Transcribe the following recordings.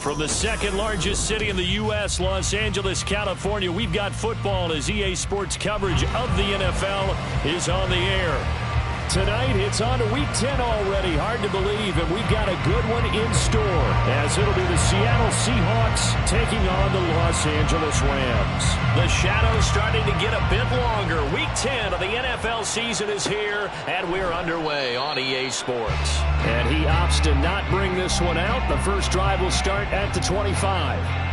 From the second largest city in the U.S., Los Angeles, California, we've got football as EA Sports coverage of the NFL is on the air. Tonight, it's on to Week 10 already. Hard to believe, and we've got a good one in store, as it'll be the Seattle Seahawks taking on the Los Angeles Rams. The shadow's starting to get a bit longer. Week 10 of the NFL season is here, and we're underway on EA Sports. And he opts to not bring this one out. The first drive will start at the 25.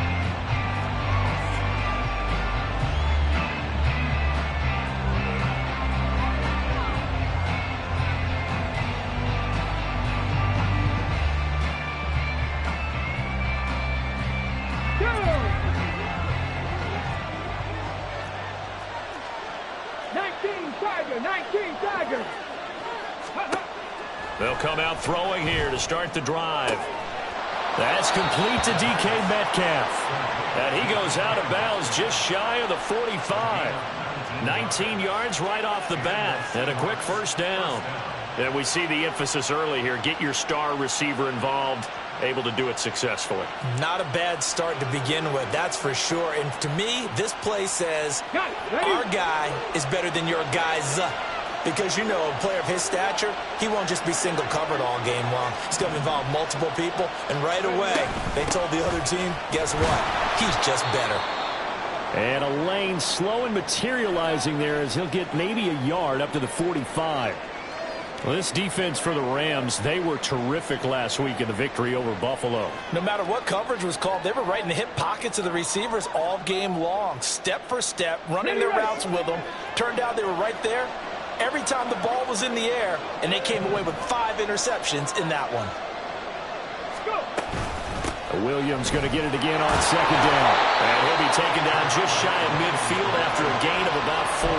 They'll come out throwing here to start the drive. That's complete to DK Metcalf. And he goes out of bounds just shy of the 45. 19 yards right off the bat. And a quick first down. And we see the emphasis early here. Get your star receiver involved. Able to do it successfully. Not a bad start to begin with, that's for sure. And to me, this play says our guy is better than your guy's. Because, you know, a player of his stature, he won't just be single covered all game long. He's going to involve multiple people. And right away, they told the other team, guess what? He's just better. And a lane slow and materializing there as he'll get maybe a yard up to the 45. Well, this defense for the Rams, they were terrific last week in the victory over Buffalo. No matter what coverage was called, they were right in the hip pockets of the receivers all game long. Step for step, running their routes with them. Turned out they were right there every time the ball was in the air, and they came away with 5 interceptions in that one. Williams going to get it again on second down. And he'll be taken down just shy of midfield after a gain of about 4.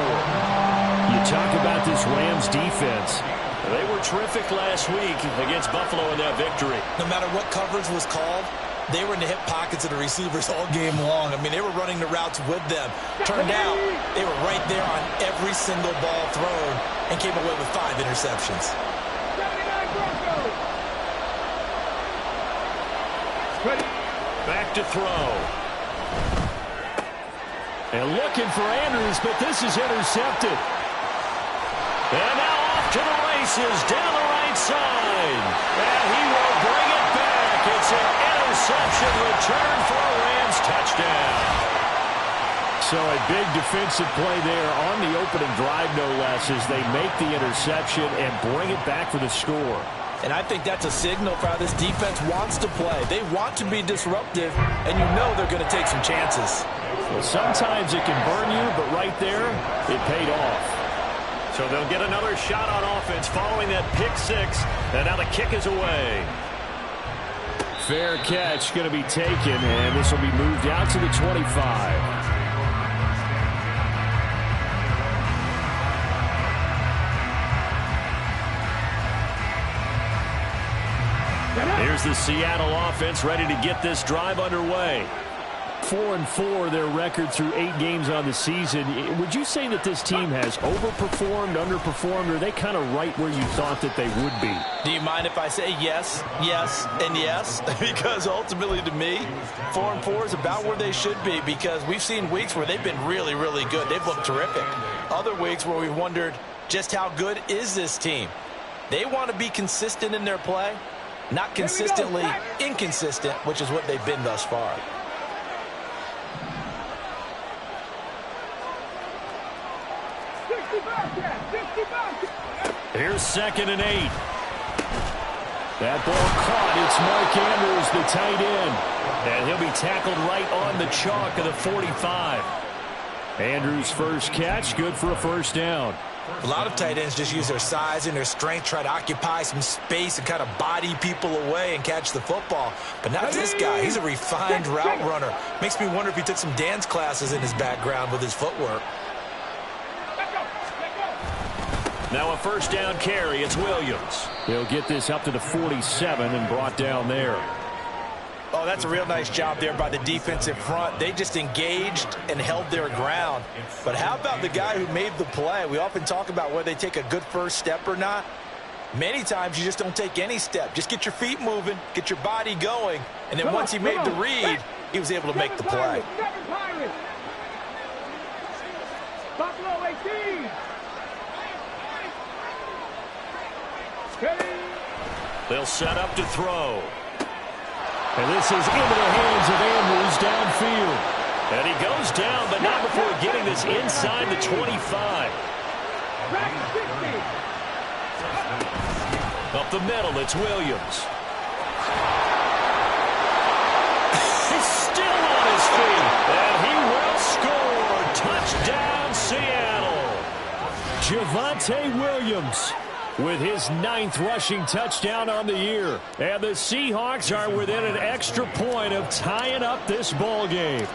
You talk about this Rams defense. They were terrific last week against Buffalo in that victory. No matter what coverage was called, they were in the hip pockets of the receivers all game long. I mean, they were running the routes with them. Turned out they were right there on every single ball thrown and came away with 5 interceptions. Back to throw. And looking for Andrews, but this is intercepted. And now off to the races down the right side. And he will bring it back. It's an interception return for a Rams touchdown. So a big defensive play there on the opening drive, no less, as they make the interception and bring it back for the score. And I think that's a signal for how this defense wants to play. They want to be disruptive, and you know they're going to take some chances. Well, sometimes it can burn you, but right there, it paid off. So they'll get another shot on offense following that pick 6, and now the kick is away. Fair catch going to be taken, and this will be moved out to the 25. Here's the Seattle offense ready to get this drive underway. 4-4 their record through 8 games on the season. Would you say that this team has overperformed, underperformed, or are they kind of right where you thought that they would be? Do you mind if I say yes, yes, and yes? Because ultimately to me, 4-4 is about where they should be, because we've seen weeks where they've been really, really good. They've looked terrific. Other weeks where we wondered just how good is this team. They want to be consistent in their play. Not consistently inconsistent, which is what they've been thus far. Here's 2nd and 8. That ball caught. It's Mark Andrews, the tight end. And he'll be tackled right on the chalk of the 45. Andrews' first catch, good for a first down. A lot of tight ends just use their size and their strength, try to occupy some space and kind of body people away and catch the football. But not this guy. He's a refined route runner. Makes me wonder if he took some dance classes in his background with his footwork. Now a first down carry. It's Williams. He'll get this up to the 47 and brought down there. Oh, that's a real nice job there by the defensive front. They just engaged and held their ground. But how about the guy who made the play? We often talk about whether they take a good first step or not. Many times you just don't take any step. Just get your feet moving, get your body going, and then once he made the read, he was able to make the play. Buffalo 18. They'll set up to throw. And this is into the hands of Andrews downfield. And he goes down, but not before getting this inside the 25. Up the middle, it's Williams. He's still on his feet, and he will score. Touchdown, Seattle. Javonte Williams with his 9th rushing touchdown on the year. And the Seahawks are within an extra point of tying up this ball game.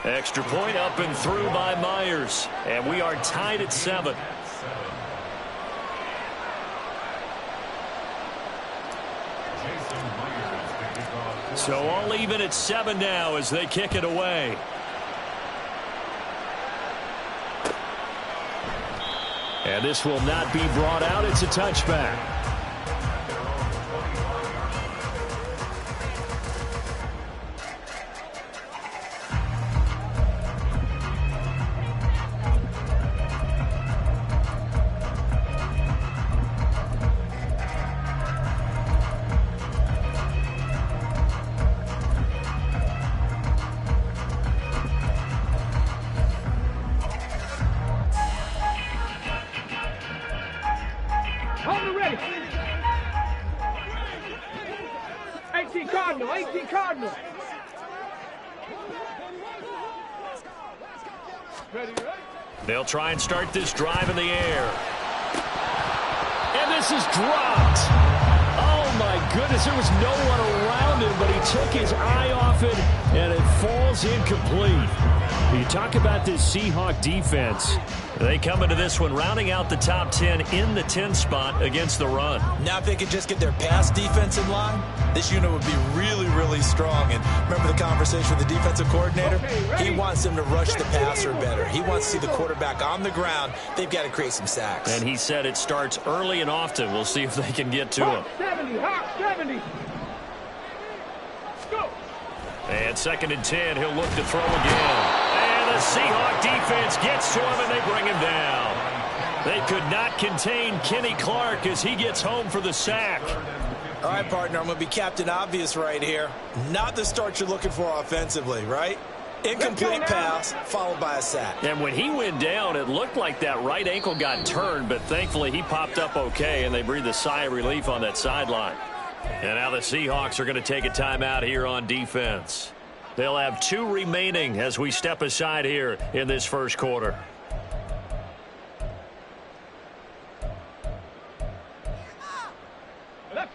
Extra point up and through by Myers. And we are tied at 7. So all even at 7 now as they kick it away. And this will not be brought out. It's a touchback. Cardinal. They'll try and start this drive in the air. And this is dropped. Oh, my goodness. There was no one around him, but he took his eye off it, and it falls incomplete. You talk about this Seahawk defense. They come into this one rounding out the top 10 in the 10 spot against the run. Now if they could just get their pass defense in line, this unit would be really, really strong. And remember the conversation with the defensive coordinator? He wants them to rush the passer better. He wants to see the quarterback on the ground. They've got to create some sacks. And he said it starts early and often. We'll see if they can get to him. 70, hot 70. Go. And 2nd and 10, he'll look to throw again. And the Seahawk defense gets to him, and they bring him down. They could not contain Kenny Clark as he gets home for the sack. All right, partner, I'm going to be Captain Obvious right here. Not the start you're looking for offensively, right? Incomplete pass followed by a sack. And when he went down, it looked like that right ankle got turned, but thankfully he popped up okay, and they breathed a sigh of relief on that sideline. And now the Seahawks are going to take a timeout here on defense. They'll have 2 remaining as we step aside here in this first quarter.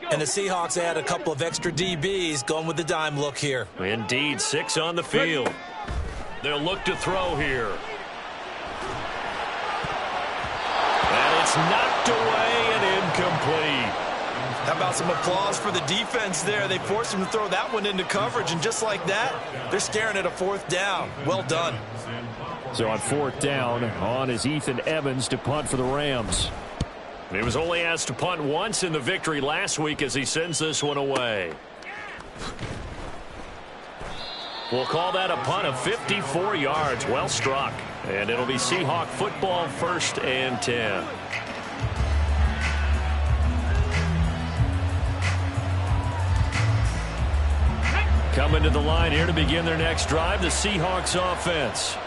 And the Seahawks add a couple of extra DBs going with the dime look here. Indeed, 6 on the field. They'll look to throw here. And it's knocked away and incomplete. How about some applause for the defense there? They forced him to throw that one into coverage, and just like that, they're staring at a 4th down. Well done. So on 4th down, on is Ethan Evans to punt for the Rams. He was only asked to punt once in the victory last week as he sends this one away. We'll call that a punt of 54 yards. Well struck. And it'll be Seahawk football, 1st and 10. Coming to the line here to begin their next drive, the Seahawks offense.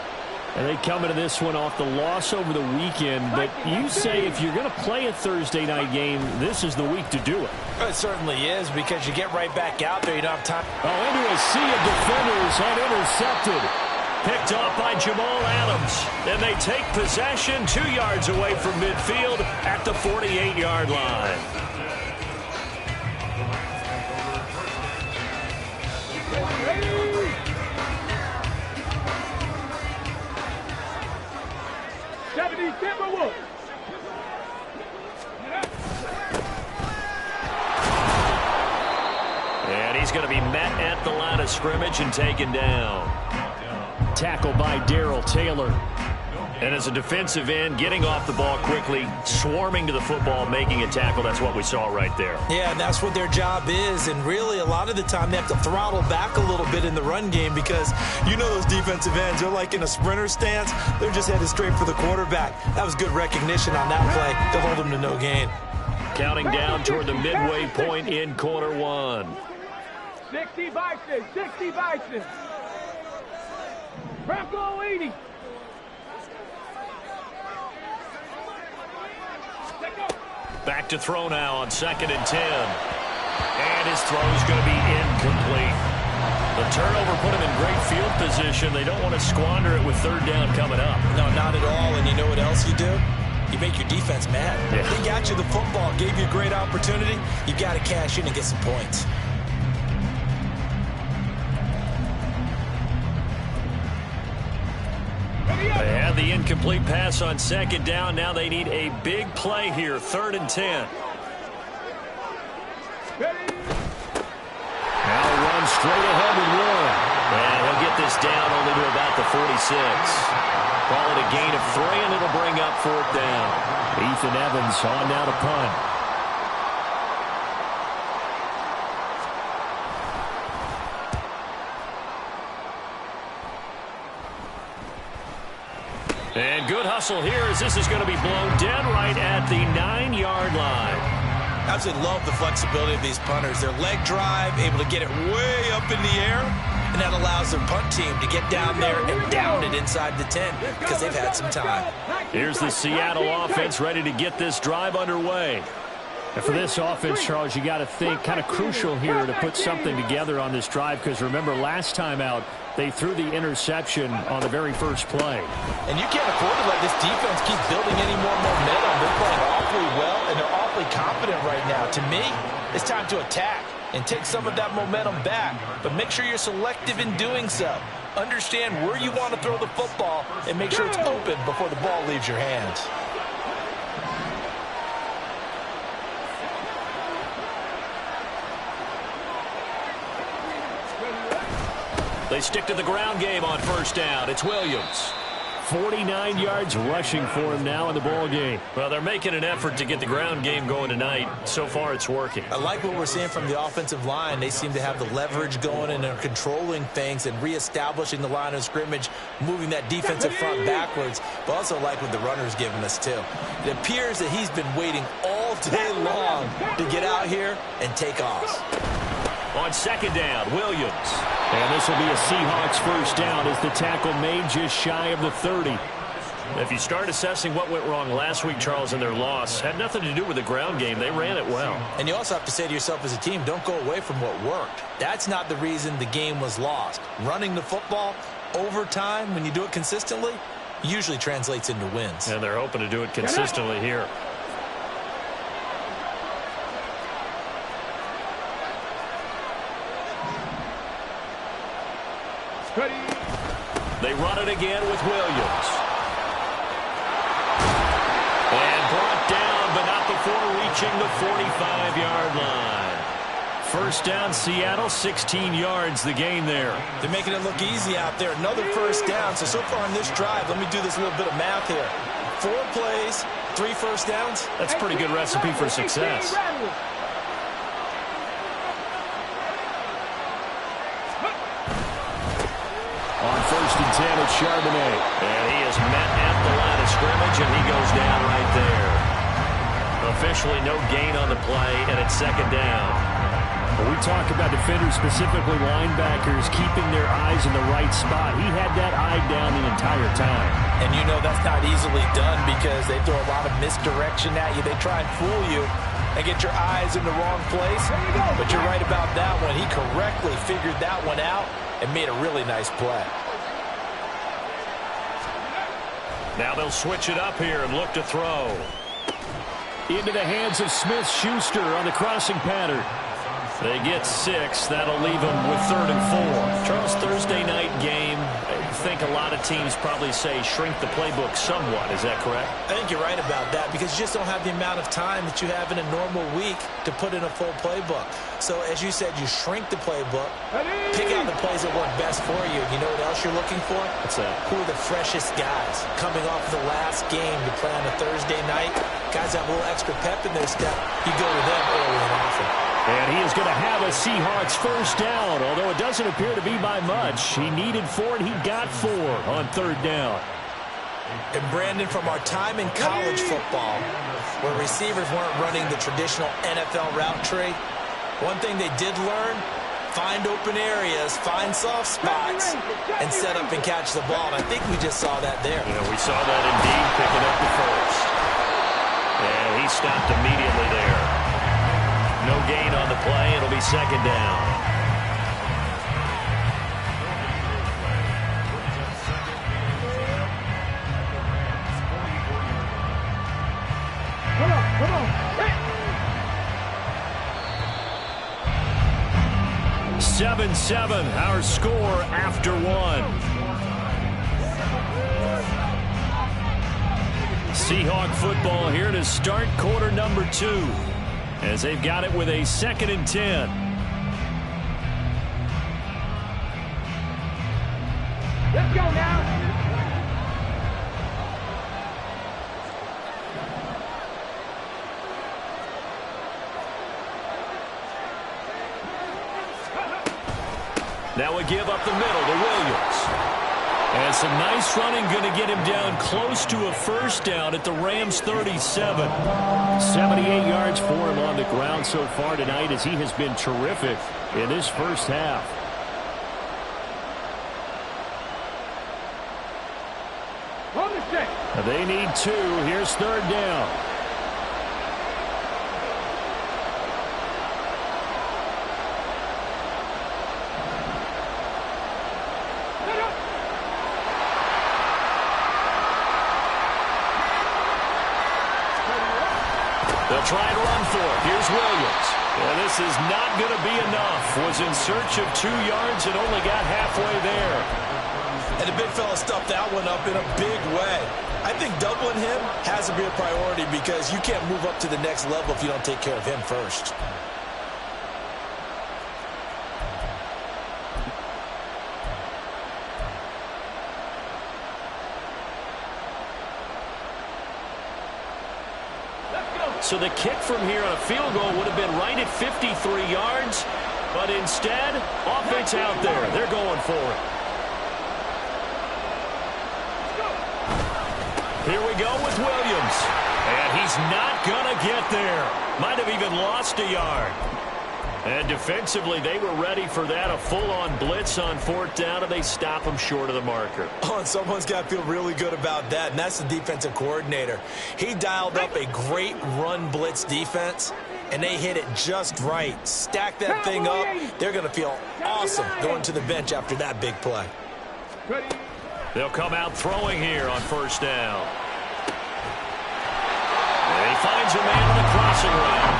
And they come into this one off the loss over the weekend. But you say if you're going to play a Thursday night game, this is the week to do it. It certainly is, because you get right back out there. You don't have time. Oh, into a sea of defenders and intercepted. Picked off by Jamal Adams. And they take possession 2 yards away from midfield at the 48-yard line. And he's going to be met at the line of scrimmage and taken down. Tackled by Darrell Taylor. And as a defensive end, getting off the ball quickly, swarming to the football, making a tackle, that's what we saw right there. Yeah, and that's what their job is. And really, a lot of the time, they have to throttle back a little bit in the run game because you know those defensive ends, they're like in a sprinter stance. They're just headed straight for the quarterback. That was good recognition on that play to hold them to no gain. Counting down toward the midway point in quarter one. 60 Bison, 60 Bison. Bronco 80. Back to throw now on 2nd and 10. And his throw is going to be incomplete. The turnover put him in great field position. They don't want to squander it with 3rd down coming up. No, not at all. And you know what else you do? You make your defense mad. Yeah. They got you the football, gave you a great opportunity. You got to cash in and get some points. They had the incomplete pass on 2nd down. Now they need a big play here. 3rd and 10. Now run straight ahead with one. And he'll get this down only to about the 46. Call it a gain of 3, and it'll bring up 4th down. Ethan Evans on now to punt. And good hustle here as this is going to be blown dead right at the 9-yard line. Absolutely love the flexibility of these punters. Their leg drive, able to get it way up in the air, and that allows their punt team to get down there and down it inside the 10 because they've had some time. Here's the Seattle offense ready to get this drive underway. And for this offense, Charles, you got to think kind of crucial here to put something together on this drive because remember last time out they threw the interception on the very first play. And you can't afford to let this defense keep building any more momentum. They're playing awfully well and they're awfully confident right now. To me, it's time to attack and take some of that momentum back, but make sure you're selective in doing so. Understand where you want to throw the football and make sure it's open before the ball leaves your hands. They stick to the ground game on 1st down. It's Williams. 49 yards rushing for him now in the ball game. Well, they're making an effort to get the ground game going tonight. So far, it's working. I like what we're seeing from the offensive line. They seem to have the leverage going and they're controlling things and reestablishing the line of scrimmage, moving that defensive front backwards. But also like what the runner's giving us, too. It appears that he's been waiting all day long to get out here and take off. On 2nd down, Williams. And this will be a Seahawks 1st down as the tackle made just shy of the 30. If you start assessing what went wrong last week, Charles, in their loss, had nothing to do with the ground game. They ran it well. And you also have to say to yourself as a team, don't go away from what worked. That's not the reason the game was lost. Running the football over time, when you do it consistently, usually translates into wins. And they're hoping to do it consistently here. They run it again with Williams. And brought down, but not before reaching the 45-yard line. 1st down, Seattle, 16 yards, the gain there. They're making it look easy out there. Another 1st down. So far on this drive, let me do this little bit of math here. 4 plays, 3 1st downs. That's a pretty good recipe for success. On 1st and 10, it's Charbonnet. And he is met at the line of scrimmage, and he goes down right there. Officially no gain on the play, and it's 2nd down. When we talk about defenders, specifically linebackers, keeping their eyes in the right spot. He had that eye down the entire time. And you know that's not easily done because they throw a lot of misdirection at you. They try and fool you and get your eyes in the wrong place. But you're right about that one. He correctly figured that one out and made a really nice play. Now they'll switch it up here and look to throw. Into the hands of Smith-Schuster on the crossing pattern. They get 6. That'll leave them with 3rd and 4. Charles, Thursday night game, I think a lot of teams probably say shrink the playbook somewhat. Is that correct? I think you're right about that because you just don't have the amount of time that you have in a normal week to put in a full playbook. So, as you said, you shrink the playbook, pick out the plays that work best for you. You know what else you're looking for? What's that? Who are the freshest guys coming off the last game to play on a Thursday night? Guys have a little extra pep in their step. You go to them early and often. And he is going to have a Seahawks first down, although it doesn't appear to be by much. He needed 4, and he got 4 on 3rd down. And Brandon, from our time in college football, where receivers weren't running the traditional NFL route tree, one thing they did learn, find open areas, find soft spots, and set up and catch the ball. And I think we just saw that there. Yeah, we saw that indeed, picking up the first. And he stopped immediately there. No gain on the play. It'll be 2nd down. Come on. 7-7, our score after 1. Seahawk football here to start quarter number 2. As they've got it with a 2nd and 10. Let's go now. Now a give up the middle to Williams. And some nice running going to get him down close to a first down at the Rams 37. 78 yards for him on the ground so far tonight as he has been terrific in this first half. They need 2. Here's 3rd down. They'll try and run for it. Here's Williams. And this is not going to be enough. Was in search of 2 yards and only got halfway there. And the big fella stuffed that one up in a big way. I think doubling him has to be a priority because you can't move up to the next level if you don't take care of him first. So the kick from here on a field goal would have been right at 53 yards, but instead, offense out there. They're going for it. Here we go with Williams. And he's not going to get there. Might have even lost a yard. And defensively, they were ready for that. A full-on blitz on 4th down, and they stop him short of the marker. Oh, and someone's got to feel really good about that, and that's the defensive coordinator. He dialed up a great run blitz defense, and they hit it just right. Stack that thing up. They're going to feel awesome going to the bench after that big play. They'll come out throwing here on 1st down. And he finds a man on the crossing route.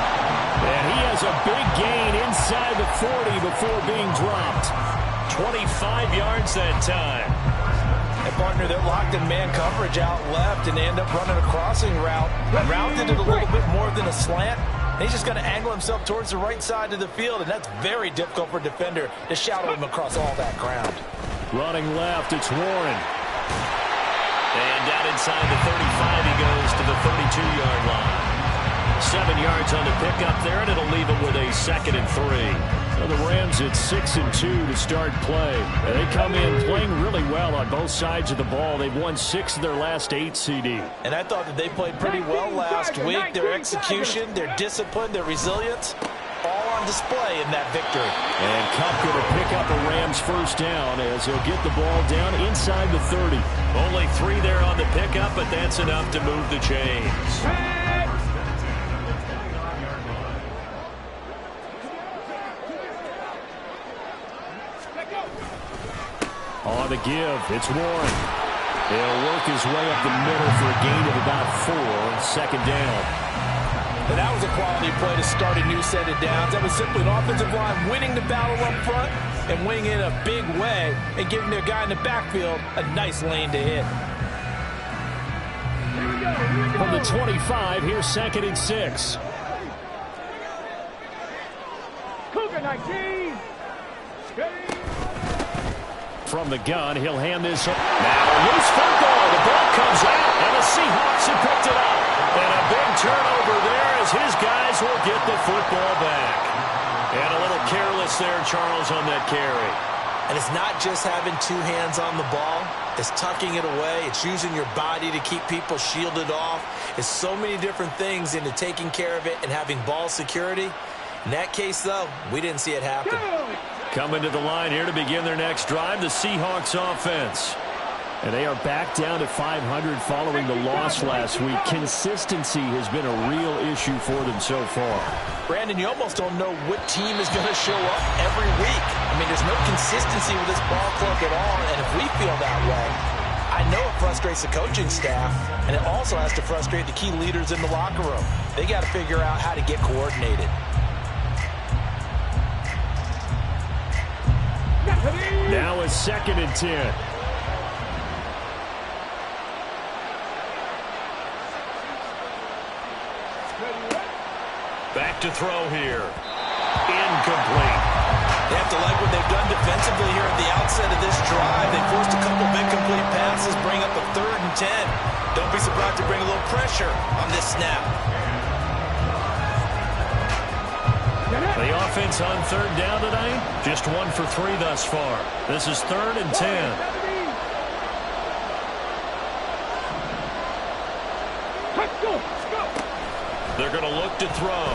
And he has a big gain inside the 40 before being dropped. 25 yards that time. And, partner, they're locked in man coverage out left, and they end up running a crossing route. Routed it a little bit more than a slant. And he's just going to angle himself towards the right side of the field, and that's very difficult for a defender to shadow him across all that ground. Running left, it's Warren. And down inside the 35, he goes to the 32-yard line. 7 yards on the pickup there, and it'll leave him with a 2nd and 3. So the Rams at 6-2 to start play. And they come in playing really well on both sides of the ball. They've won 6 of their last 8 CD. And I thought that they played pretty well last week. Their execution, their discipline, their resilience, all on display in that victory. And Kupp going to pick up a Rams first down as he'll get the ball down inside the 30. Only 3 there on the pickup, but that's enough to move the chains. On the give, it's Warren. He'll work his way up the middle for a gain of about 4. 2nd down. And that was a quality play to start a new set of downs. That was simply an offensive line winning the battle up front and winning in a big way and giving their guy in the backfield a nice lane to hit. From the 25, here's 2nd and 6. Cougar 19. From the gun, he'll hand this up. Now a loose football. The ball comes out, and the Seahawks have picked it up. And a big turnover there as his guys will get the football back. And a little careless there, Charles, on that carry. And it's not just having two hands on the ball. It's tucking it away. It's using your body to keep people shielded off. It's so many different things into taking care of it and having ball security. In that case, though, we didn't see it happen. Coming to the line here to begin their next drive, the Seahawks offense. And they are back down to 500 following the loss last week. Consistency has been a real issue for them so far. Brandon, you almost don't know what team is going to show up every week. I mean, there's no consistency with this ball club at all, and if we feel that way, I know it frustrates the coaching staff, and it also has to frustrate the key leaders in the locker room. They got to figure out how to get coordinated. Now it's 2nd and 10. Back to throw here. Incomplete. They have to like what they've done defensively here at the outset of this drive. They forced a couple of incomplete passes, bring up a 3rd and 10. Don't be surprised to bring a little pressure on this snap. The offense on 3rd down tonight, just 1 for 3 thus far. This is 3rd and 10. They're going to look to throw.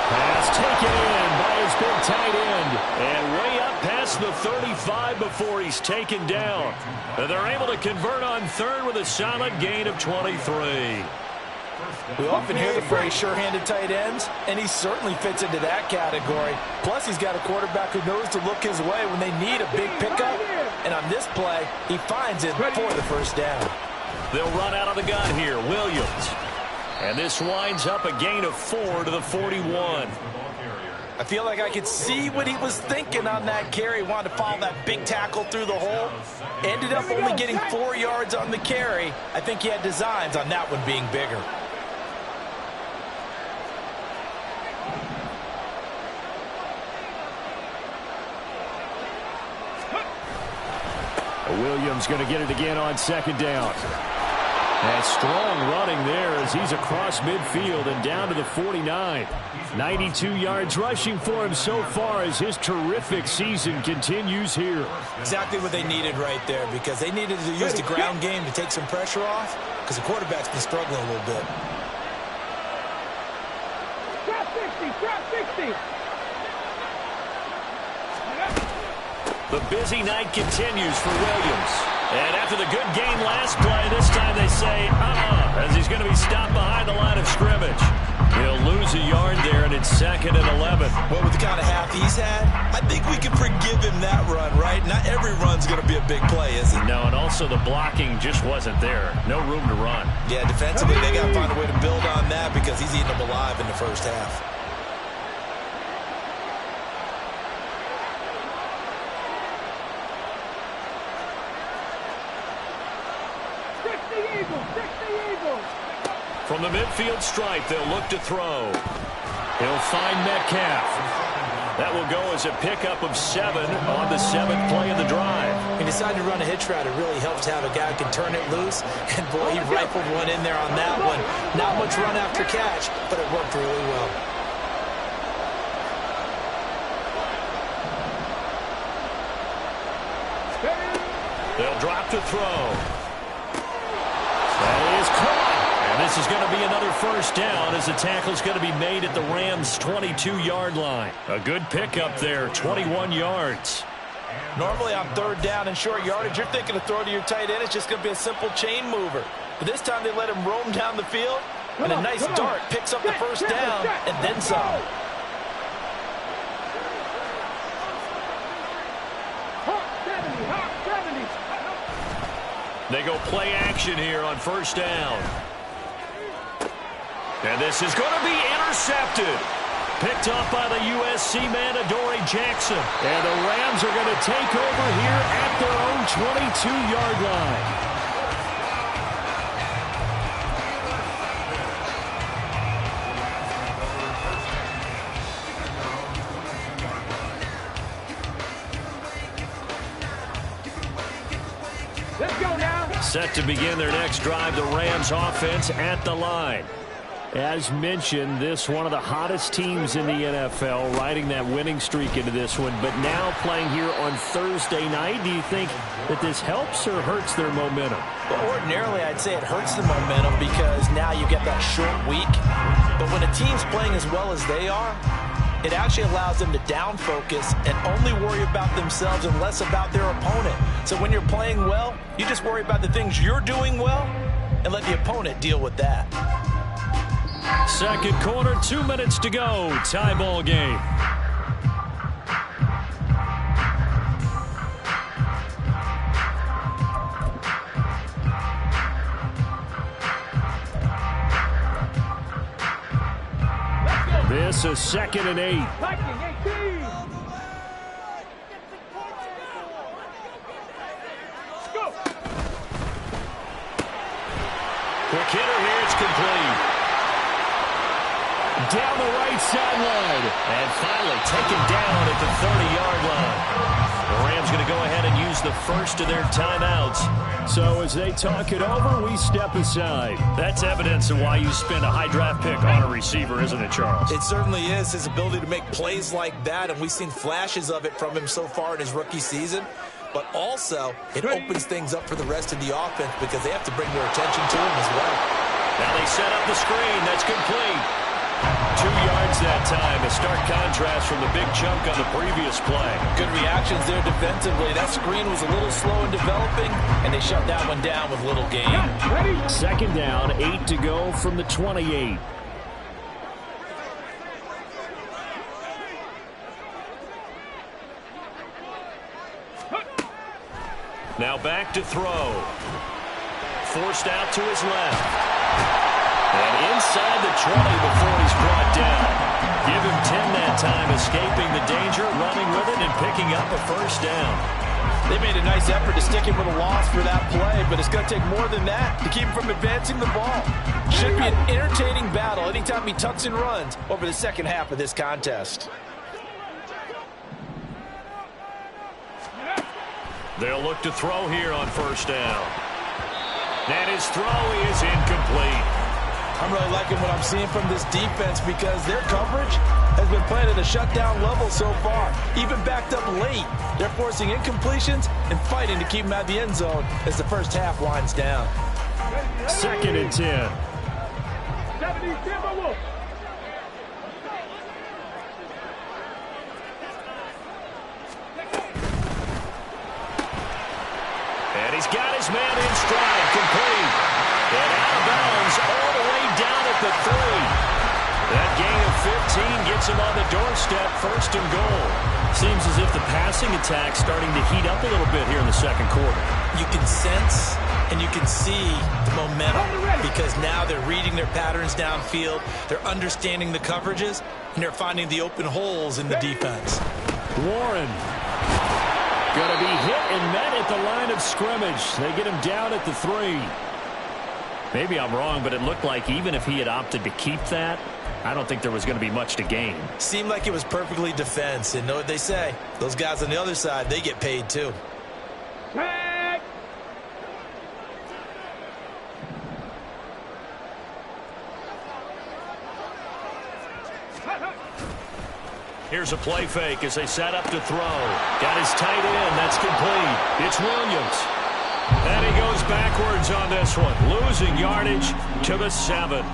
Pass taken in by his big tight end. And way up past the 35 before he's taken down. And they're able to convert on 3rd with a solid gain of 23. We often hear the phrase sure-handed tight ends, and he certainly fits into that category. Plus, he's got a quarterback who knows to look his way when they need a big pickup. And on this play, he finds it for the first down. They'll run out of the gun here. Williams. And this winds up a gain of 4 to the 41. I feel like I could see what he was thinking on that carry. Wanted to follow that big tackle through the hole. Ended up only getting 4 yards on the carry. I think he had designs on that one being bigger. Williams going to get it again on 2nd down. And strong running there as he's across midfield and down to the 49. 92 yards rushing for him so far as his terrific season continues here. Exactly what they needed right there, because they needed to use the ground game to take some pressure off, because the quarterback's been struggling a little bit. Drop 60, drop 60. The busy night continues for Williams. And after the good game last play, this time they say, as he's going to be stopped behind the line of scrimmage. He'll lose a yard there, and it's 2nd and 11. Well, with the kind of half he's had, I think we can forgive him that run, right? Not every run's going to be a big play, is it? No, and also the blocking just wasn't there. No room to run. Yeah, defensively, they got to find a way to build on that because he's eating them alive in the first half. From the midfield stripe, they'll look to throw. He'll find Metcalf. That will go as a pickup of 7 on the 7th play of the drive. He decided to run a hitch route. It really helps to have a guy who can turn it loose. And, boy, he rifled one in there on that one. Not much run after catch, but it worked really well. They'll drop to throw. That is caught. And this is going to be another first down as the tackle's going to be made at the Rams' 22-yard line. A good pickup there, 21 yards. Normally on 3rd down and short yardage, you're thinking to throw to your tight end. It's just going to be a simple chain mover. But this time they let him roam down the field, and a nice dart picks up the first down and then some. They go play action here on 1st down. And this is going to be intercepted. Picked off by the USC man, Adoree Jackson. And the Rams are going to take over here at their own 22-yard line. Let's go now. Set to begin their next drive, the Rams offense at the line. As mentioned, this one of the hottest teams in the NFL, riding that winning streak into this one, but now playing here on Thursday night. Do you think that this helps or hurts their momentum? Well, ordinarily, I'd say it hurts the momentum because now you get that short week. But when a team's playing as well as they are, it actually allows them to down focus and only worry about themselves and less about their opponent. So when you're playing well, you just worry about the things you're doing well and let the opponent deal with that. Second quarter, 2 minutes to go. Tie ball game. This is 2nd and 8. Viking 18. Go. Quick hitter here. It's complete. Down the right sideline. And finally taken down at the 30-yard line. The Rams going to go ahead and use the first of their timeouts. So as they talk it over, we step aside. That's evidence of why you spend a high draft pick on a receiver, isn't it, Charles? It certainly is. His ability to make plays like that, and we've seen flashes of it from him so far in his rookie season. But also, it opens things up for the rest of the offense because they have to bring their attention to him as well. Now they set up the screen. That's complete. 2 yards that time. A stark contrast from the big chunk on the previous play. Good reactions there defensively. That screen was a little slow in developing, and they shut that one down with little gain. Ready? 2nd down, 8 to go from the 28. Now back to throw. Forced out to his left. And inside the 20 before he's brought down. Give him 10 that time, escaping the danger, running with it, and picking up a first down. They made a nice effort to stick him with a loss for that play, but it's going to take more than that to keep him from advancing the ball. Should be an entertaining battle anytime he tucks and runs over the second half of this contest. They'll look to throw here on first down. And his throw is incomplete. I'm really liking what I'm seeing from this defense because their coverage has been playing at a shutdown level so far. Even backed up late, they're forcing incompletions and fighting to keep them out of the end zone as the first half winds down. 2nd and 10. 70 Timberwolves. And he's got his man in stride, complete. And out of bounds all the way down at the 3. That gain of 15 gets him on the doorstep, 1st and goal. Seems as if the passing attack's starting to heat up a little bit here in the second quarter. You can sense and you can see the momentum because now they're reading their patterns downfield, they're understanding the coverages, and they're finding the open holes in the defense. Warren going to be hit and met at the line of scrimmage. They get him down at the 3. Maybe I'm wrong, but it looked like even if he had opted to keep that, I don't think there was going to be much to gain. Seemed like it was perfectly defense, and know what they say. Those guys on the other side, they get paid too. Tag. Here's a play fake as they set up to throw. Got his tight end. That's complete. It's Williams. And he goes backwards on this one. Losing yardage to the 7.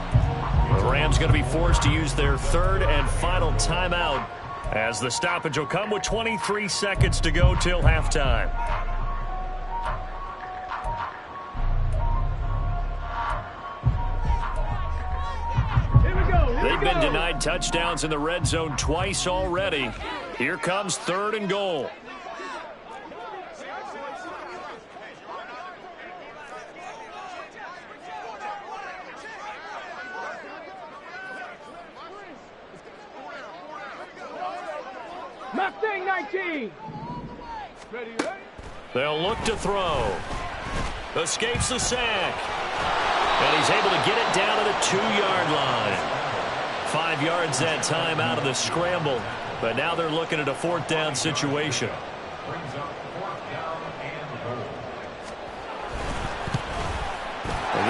The Rams going to be forced to use their 3rd and final timeout as the stoppage will come with 23 seconds to go till halftime. They've been denied touchdowns in the red zone twice already. Here comes 3rd and goal. Mustang 19. Ready, ready. They'll look to throw. Escapes the sack. And he's able to get it down to the 2-yard line. 5 yards that time out of the scramble. But now they're looking at a 4th down situation.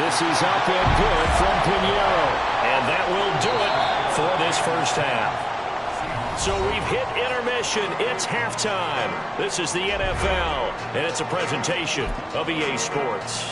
This is up and good from Pinheiro. And that will do it for this first half. So we've hit intermission. It's halftime. This is the NFL, and it's a presentation of EA Sports.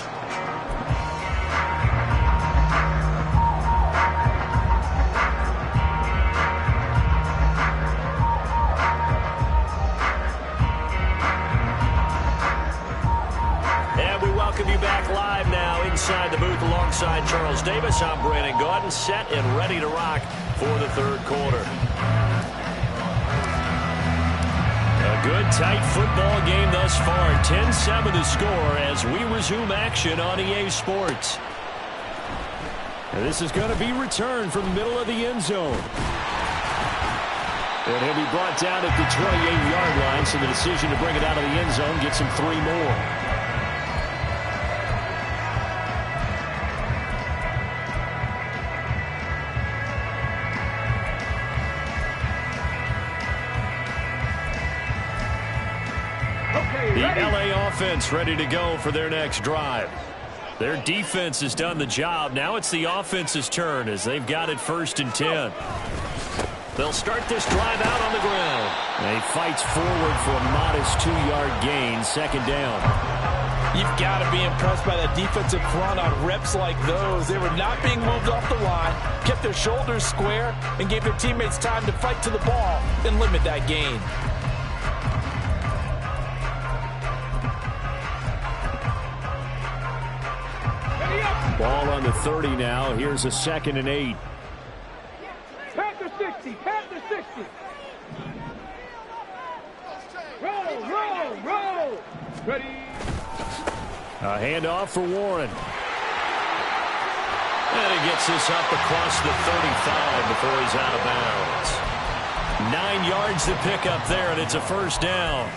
And we welcome you back live now inside the booth alongside Charles Davis. I'm Brandon Gaudin, set and ready to rock for the third quarter. A good, tight football game thus far. 10-7 the score as we resume action on EA Sports. And this is going to be returned from the middle of the end zone. And he'll be brought down at the 28-yard line, so the decision to bring it out of the end zone gets him 3 more. The LA offense ready to go for their next drive. Their defense has done the job. Now it's the offense's turn as they've got it 1st and 10. They'll start this drive out on the ground. And he fights forward for a modest 2-yard gain, 2nd down. You've got to be impressed by that defensive front on reps like those. They were not being moved off the line, kept their shoulders square, and gave their teammates time to fight to the ball and limit that gain. Ball on the 30 now. Here's a 2nd and 8. Panther 60. Panther 60. Roll, roll, roll. Ready. A handoff for Warren. And he gets this up across the 35 before he's out of bounds. 9 yards to pick up there, and it's a 1st down.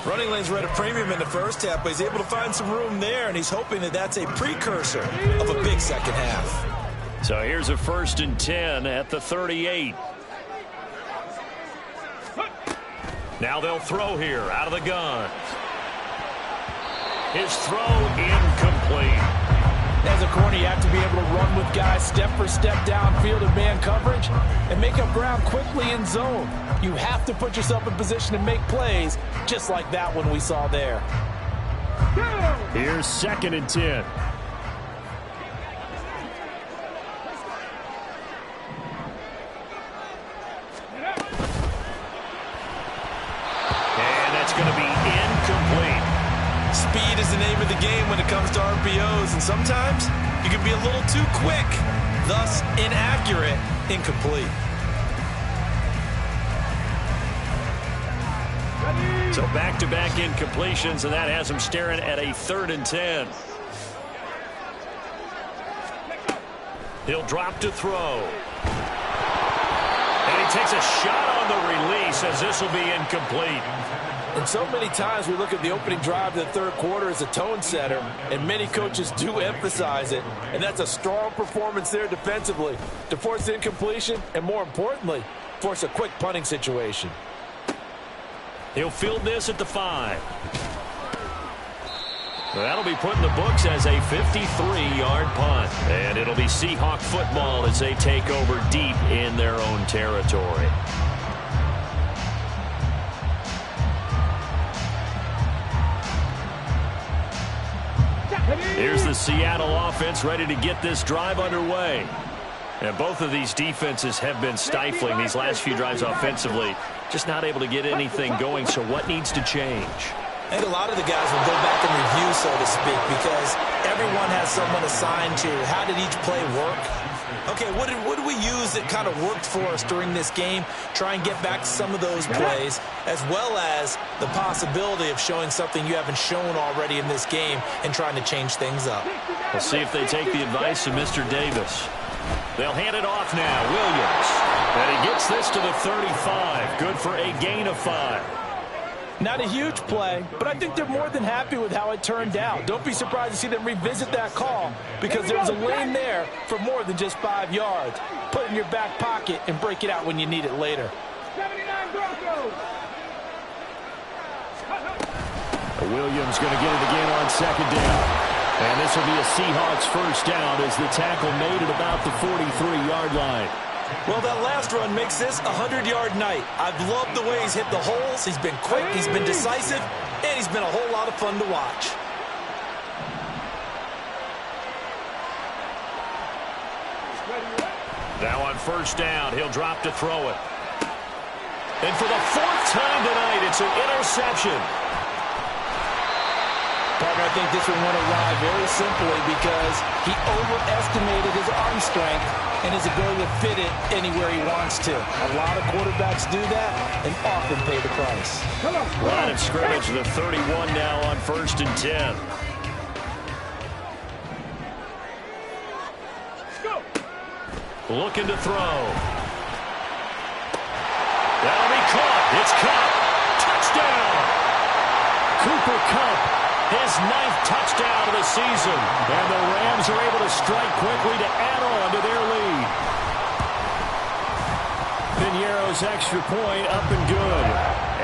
Running lanes were at a premium in the first half, but he's able to find some room there, and he's hoping that that's a precursor of a big second half. So here's a 1st and 10 at the 38. Now they'll throw here out of the gun. His throw incomplete. As a corner, you have to be able to run with guys step for step downfield in man coverage and make up ground quickly in zone. You have to put yourself in position to make plays just like that one we saw there. Here's 2nd and 10. And that's going to be incomplete. Speed is the name of the game when it comes to RPOs, and sometimes you can be a little too quick, thus inaccurate, incomplete. So back-to-back incompletions, and that has him staring at a 3rd and 10. He'll drop to throw. And he takes a shot on the release as this will be incomplete. And so many times we look at the opening drive of the third quarter as a tone setter, and many coaches do emphasize it. And that's a strong performance there defensively to force incompletion and, more importantly, force a quick punting situation. He'll field this at the 5. That'll be put in the books as a 53-yard punt. And it'll be Seahawk football as they take over deep in their own territory. Here's the Seattle offense ready to get this drive underway. And both of these defenses have been stifling these last few drives offensively. Just not able to get anything going, so what needs to change? I think a lot of the guys will go back and review, so to speak, because everyone has someone assigned to how did each play work. Okay, what did we use that kind of worked for us during this game? Try and get back to some of those plays, as well as the possibility of showing something you haven't shown already in this game and trying to change things up. We'll see if they take the advice of Mr. Davis. They'll hand it off now. Williams. And he gets this to the 35. Good for a gain of 5. Not a huge play, but I think they're more than happy with how it turned out. Don't be surprised to see them revisit that call because there was a lane there for more than just 5 yards. Put it in your back pocket and break it out when you need it later. 79 Broncos. Williams going to get it again on second down. And this will be a Seahawks first down as the tackle made at about the 43-yard line. Well, that last run makes this a 100-yard night. I've loved the way he's hit the holes. He's been quick, he's been decisive, and he's been a whole lot of fun to watch. Now on first down, he'll drop to throw it. And for the 4th time tonight, it's an interception. Partner, I think this one went awry very simply because he overestimated his arm strength and his ability to fit it anywhere he wants to. A lot of quarterbacks do that and often pay the price. Line of scrimmage, the 31 now on 1st and 10. Looking to throw. That'll be caught. It's Kupp. Touchdown. Cooper Kupp, his 9th touchdown of the season. And the Rams are able to strike quickly to add on to their lead. Piñeiro's extra point up and good.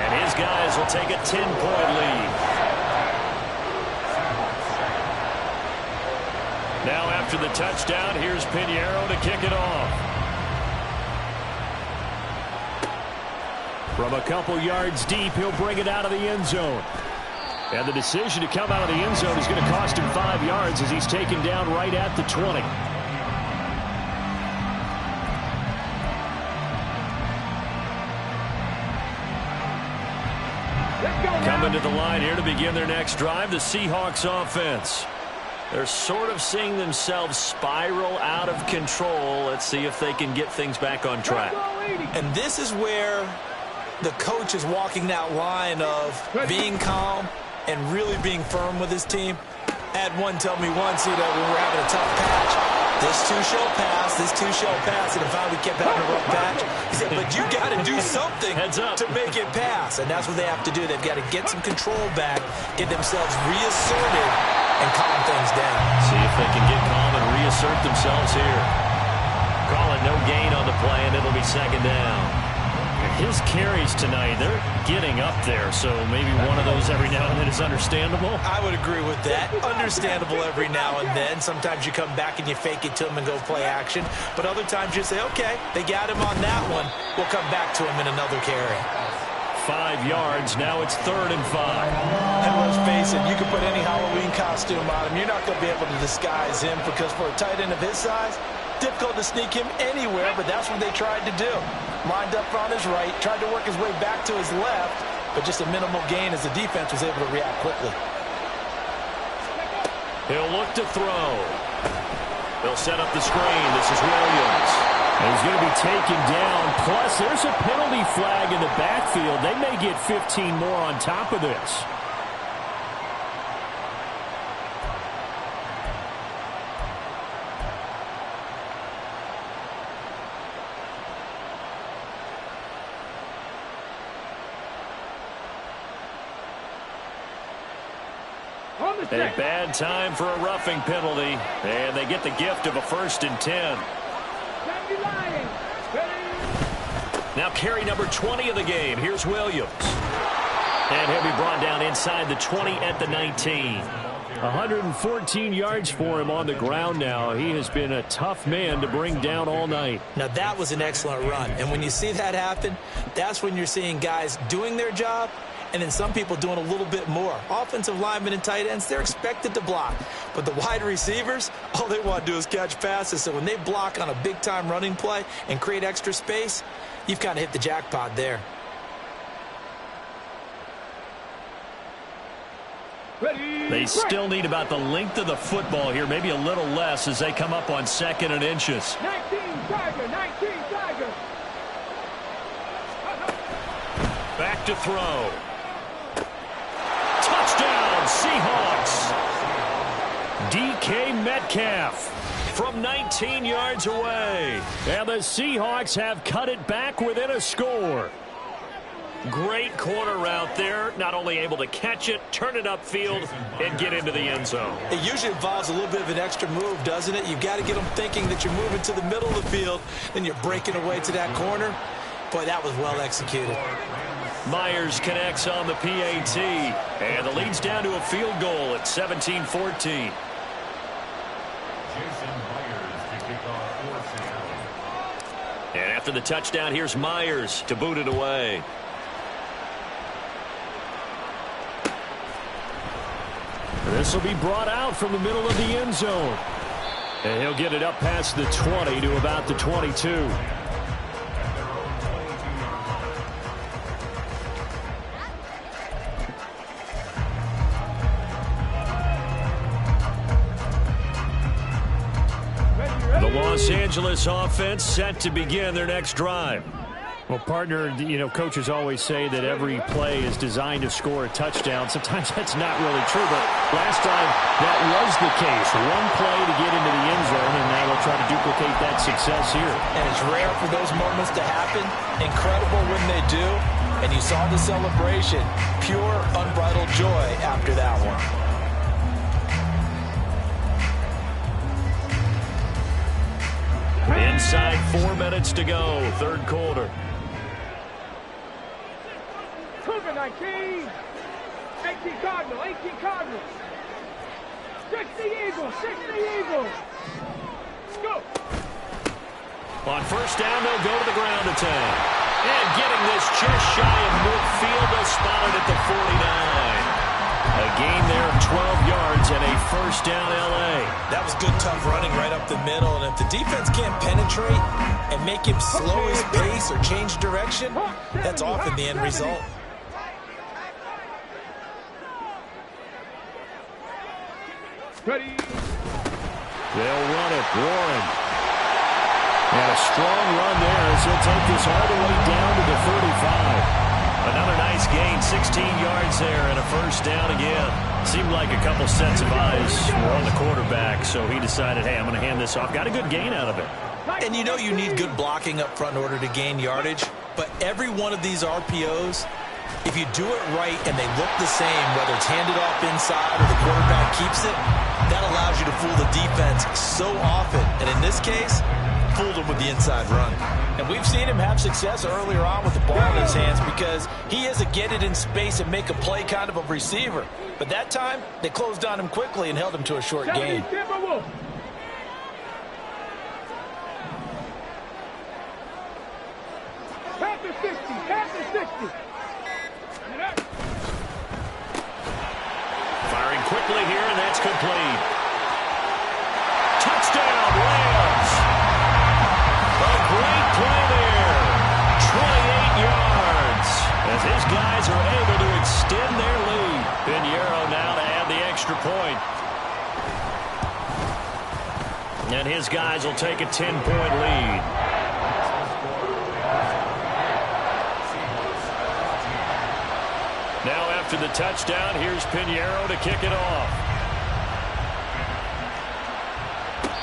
And his guys will take a 10-point lead. Now after the touchdown, here's Piñeiro to kick it off. From a couple yards deep, he'll bring it out of the end zone. And the decision to come out of the end zone is going to cost him 5 yards as he's taken down right at the 20. Coming to the line here to begin their next drive, the Seahawks offense. They're sort of seeing themselves spiral out of control. Let's see if they can get things back on track. And this is where the coach is walking that line of being calm and really being firm with his team. I had one tell me once, when we're having a tough patch, this too shall pass, this too shall pass. And if we kept having a rough patch, he said, but you got to do something to make it pass. And that's what they have to do. They've got to get some control back, get themselves reasserted, and calm things down. See if they can get calm and reassert themselves here. Calling no gain on the play, and it'll be second down. His carries tonight, they're getting up there, so maybe one of those every now and then is understandable. I would agree with that. Understandable every now and then. Sometimes you come back and you fake it to them and go play action. But other times you say, okay, they got him on that one. We'll come back to him in another carry. 5 yards. Now it's 3rd and 5. And let's face it, you can put any Halloween costume on him. You're not going to be able to disguise him because for a tight end of his size, difficult to sneak him anywhere, but that's what they tried to do. Lined up on his right, tried to work his way back to his left, but just a minimal gain as the defense was able to react quickly. He'll look to throw. They'll set up the screen. This is Williams. And he's going to be taken down. Plus, there's a penalty flag in the backfield. They may get 15 more on top of this. A bad time for a roughing penalty, and they get the gift of a 1st and 10. Now carry number 20 of the game. Here's Williams. And he'll be brought down inside the 20 at the 19. 114 yards for him on the ground now. He has been a tough man to bring down all night. Now that was an excellent run, and when you see that happen, that's when you're seeing guys doing their job and then some people doing a little bit more. Offensive linemen and tight ends, they're expected to block. But the wide receivers, all they want to do is catch passes. So when they block on a big-time running play and create extra space, you've kind of hit the jackpot there. They still need about the length of the football here, maybe a little less as they come up on 2nd and inches. 19 Tiger, 19 Tiger. Back to throw. Touchdown, Seahawks. DK Metcalf from 19 yards away. And the Seahawks have cut it back within a score. Great corner route there. Not only able to catch it, turn it upfield, and get into the end zone. It usually involves a little bit of an extra move, doesn't it? You've got to get them thinking that you're moving to the middle of the field, then you're breaking away to that corner. Boy, that was well executed. Myers connects on the PAT, and the lead's down to a field goal at 17-14. And after the touchdown, here's Myers to boot it away. This will be brought out from the middle of the end zone. And he'll get it up past the 20 to about the 22. The Los Angeles offense set to begin their next drive. Well, partner, coaches always say that every play is designed to score a touchdown. Sometimes that's not really true, but last time that was the case. One play to get into the end zone, and now they'll try to duplicate that success here. And it's rare for those moments to happen. Incredible when they do. And you saw the celebration. Pure, unbridled joy after that one. Inside 4 minutes to go, third quarter. Cougar 19. 18 Cardinal, 18 Cardinal. 60 Eagles, 60 Eagles. Go. On first down, they'll go to the ground attack. And getting this just shy of midfield, they'll spot it at the 49. A gain there of 12 yards and a first down L.A. That was good, tough running right up the middle. And if the defense can't penetrate and make him slow his pace or change direction, that's often the end result. Ready. They'll run it. Warren. And a strong run there as he'll take this all the way down to the 35. Another nice gain, 16 yards there and a first down again. Seemed like a couple sets of eyes were on the quarterback, so he decided, hey, I'm going to hand this off. Got a good gain out of it. And you know you need good blocking up front in order to gain yardage, but every one of these RPOs, if you do it right and they look the same, whether it's handed off inside or the quarterback keeps it, that allows you to fool the defense so often. And in this case, fooled him with the inside run. And we've seen him have success earlier on with the ball in his hands because he is a get it in space and make a play kind of a receiver. But that time, they closed on him quickly and held him to a short gain. Panther 60, Panther 60. Firing quickly here, and that's complete. Touchdown, Rams. A great play there. 28 yards. As his guys are able to extend their lead. Nero now to add the extra point. And his guys will take a 10-point lead. Now after the touchdown, here's Pinheiro to kick it off.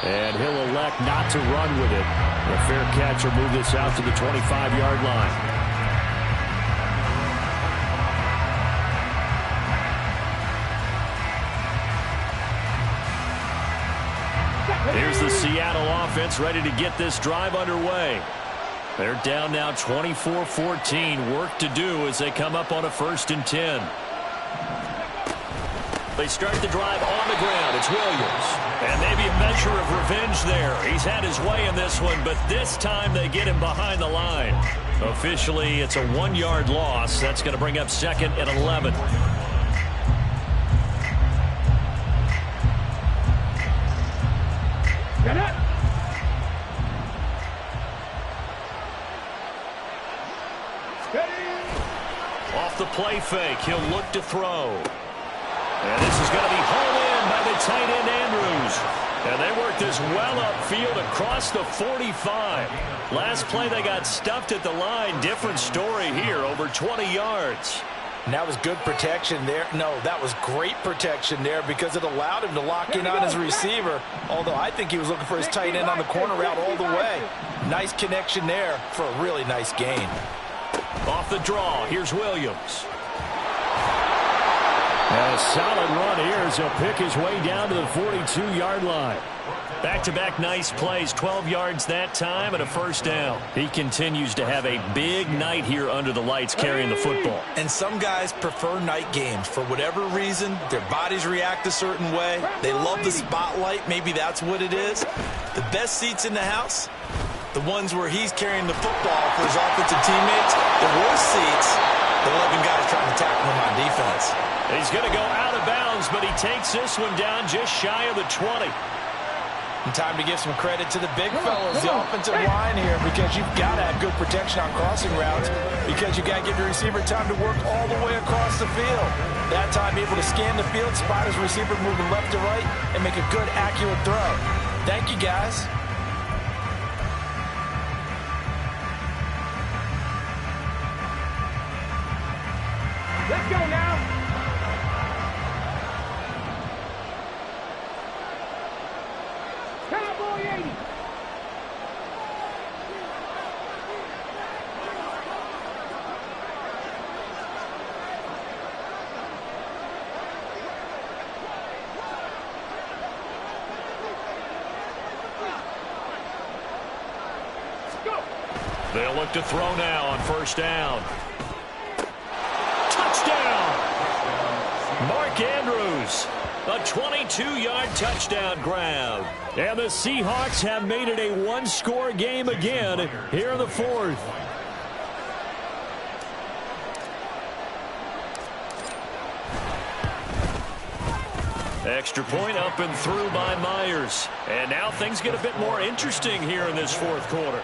And he'll elect not to run with it. A fair catch will move this out to the 25-yard line. Here's the Seattle offense ready to get this drive underway. They're down now 24-14. Work to do as they come up on a 1st and 10. They start the drive on the ground. It's Williams. And maybe a measure of revenge there. He's had his way in this one, but this time they get him behind the line. Officially, it's a 1-yard loss. That's going to bring up 2nd and 11. Off the play fake, he'll look to throw. And this is going to be hauled in by the tight end Andrews. And they work this well upfield across the 45. Last play they got stuffed at the line. Different story here, over 20 yards. And that was good protection there. No, that was great protection there because it allowed him to lock in on his receiver, although I think he was looking for his tight end on the corner route all the way. Nice connection there for a really nice gain. Off the draw, here's Williams. And a solid run here as he'll pick his way down to the 42-yard line. Back-to-back nice plays, 12 yards that time and a first down. He continues to have a big night here under the lights carrying the football. And some guys prefer night games. For whatever reason, their bodies react a certain way. They love the spotlight. Maybe that's what it is. The best seats in the house, the ones where he's carrying the football for his offensive teammates. The worst seats, the 11 guys trying to tackle him on defense. He's going to go out of bounds, but he takes this one down just shy of the 20. And time to give some credit to the big fellas, the offensive line here, because you've got to have good protection on crossing routes because you've got to give your receiver time to work all the way across the field. That time able to scan the field, spot his receiver moving left to right, and make a good, accurate throw. Thank you, guys. Let's go now. Cowboy 80. Go. They'll look to throw now on first down. Touchdown! Mark Andrews. A 22-yard touchdown grab. And the Seahawks have made it a one-score game again here in the fourth. Extra point up and through by Myers. And now things get a bit more interesting here in this fourth quarter.